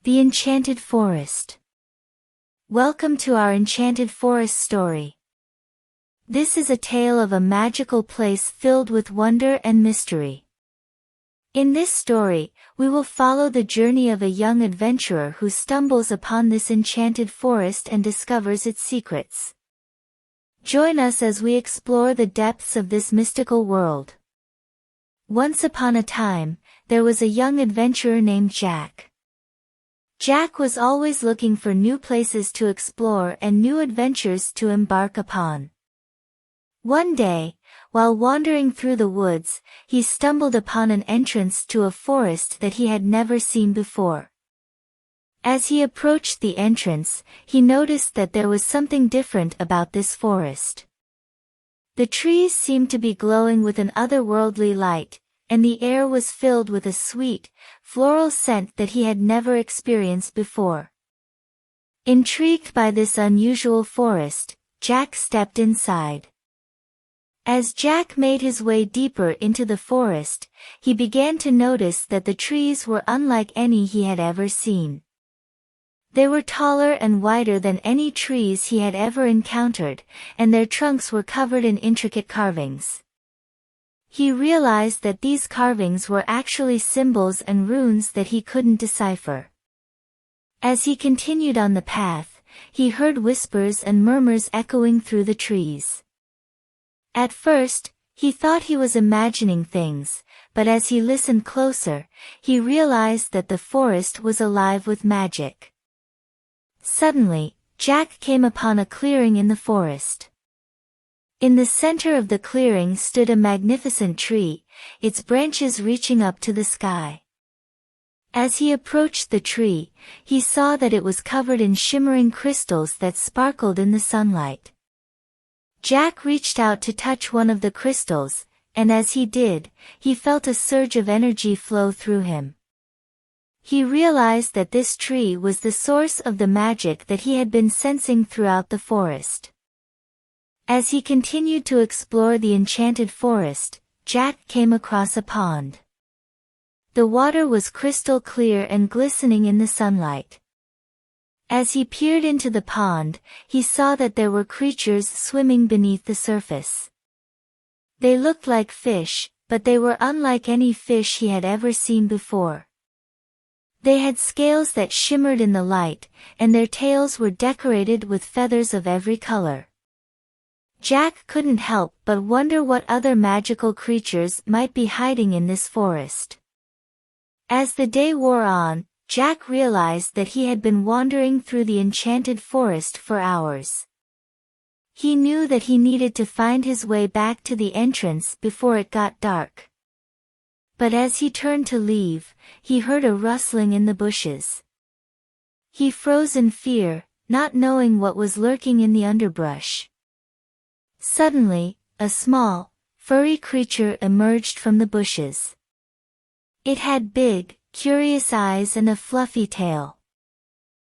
The Enchanted Forest. Welcome to our Enchanted Forest story. This is a tale of a magical place filled with wonder and mystery. In this story, we will follow the journey of a young adventurer who stumbles upon this enchanted forest and discovers its secrets. Join us as we explore the depths of this mystical world. Once upon a time, there was a young adventurer named Jack. Jack was always looking for new places to explore and new adventures to embark upon. One day, while wandering through the woods, he stumbled upon an entrance to a forest that he had never seen before. As he approached the entrance, he noticed that there was something different about this forest. The trees seemed to be glowing with an otherworldly light, and the air was filled with a sweet, floral scent that he had never experienced before. Intrigued by this unusual forest, Jack stepped inside. As Jack made his way deeper into the forest, he began to notice that the trees were unlike any he had ever seen. They were taller and wider than any trees he had ever encountered, and their trunks were covered in intricate carvings. He realized that these carvings were actually symbols and runes that he couldn't decipher. As he continued on the path, he heard whispers and murmurs echoing through the trees. At first, he thought he was imagining things, but as he listened closer, he realized that the forest was alive with magic. Suddenly, Jack came upon a clearing in the forest. In the center of the clearing stood a magnificent tree, its branches reaching up to the sky. As he approached the tree, he saw that it was covered in shimmering crystals that sparkled in the sunlight. Jack reached out to touch one of the crystals, and as he did, he felt a surge of energy flow through him. He realized that this tree was the source of the magic that he had been sensing throughout the forest. As he continued to explore the enchanted forest, Jack came across a pond. The water was crystal clear and glistening in the sunlight. As he peered into the pond, he saw that there were creatures swimming beneath the surface. They looked like fish, but they were unlike any fish he had ever seen before. They had scales that shimmered in the light, and their tails were decorated with feathers of every color. Jack couldn't help but wonder what other magical creatures might be hiding in this forest. As the day wore on, Jack realized that he had been wandering through the enchanted forest for hours. He knew that he needed to find his way back to the entrance before it got dark. But as he turned to leave, he heard a rustling in the bushes. He froze in fear, not knowing what was lurking in the underbrush. Suddenly, a small, furry creature emerged from the bushes. It had big, curious eyes and a fluffy tail.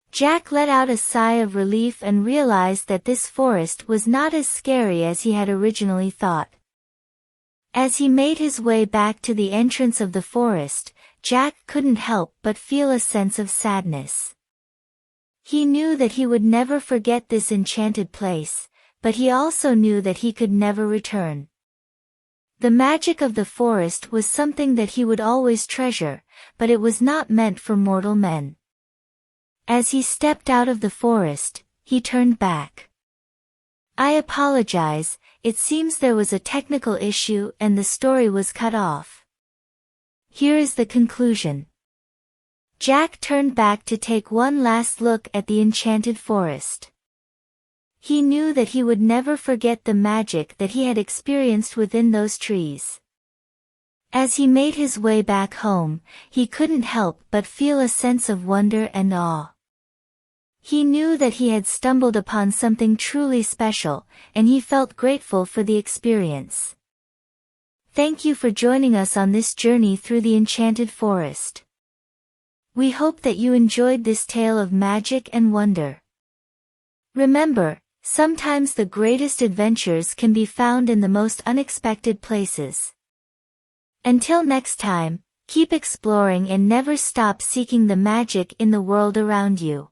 Jack let out a sigh of relief and realized that this forest was not as scary as he had originally thought. As he made his way back to the entrance of the forest, Jack couldn't help but feel a sense of sadness. He knew that he would never forget this enchanted place, but he also knew that he could never return. The magic of the forest was something that he would always treasure, but it was not meant for mortal men. As he stepped out of the forest, he turned back. "I apologize, it seems there was a technical issue and the story was cut off. Here is the conclusion." Jack turned back to take one last look at the enchanted forest. He knew that he would never forget the magic that he had experienced within those trees. As he made his way back home, he couldn't help but feel a sense of wonder and awe. He knew that he had stumbled upon something truly special, and he felt grateful for the experience. Thank you for joining us on this journey through the enchanted forest. We hope that you enjoyed this tale of magic and wonder. Remember, sometimes the greatest adventures can be found in the most unexpected places. Until next time, Keep exploring and never stop seeking the magic in the world around you.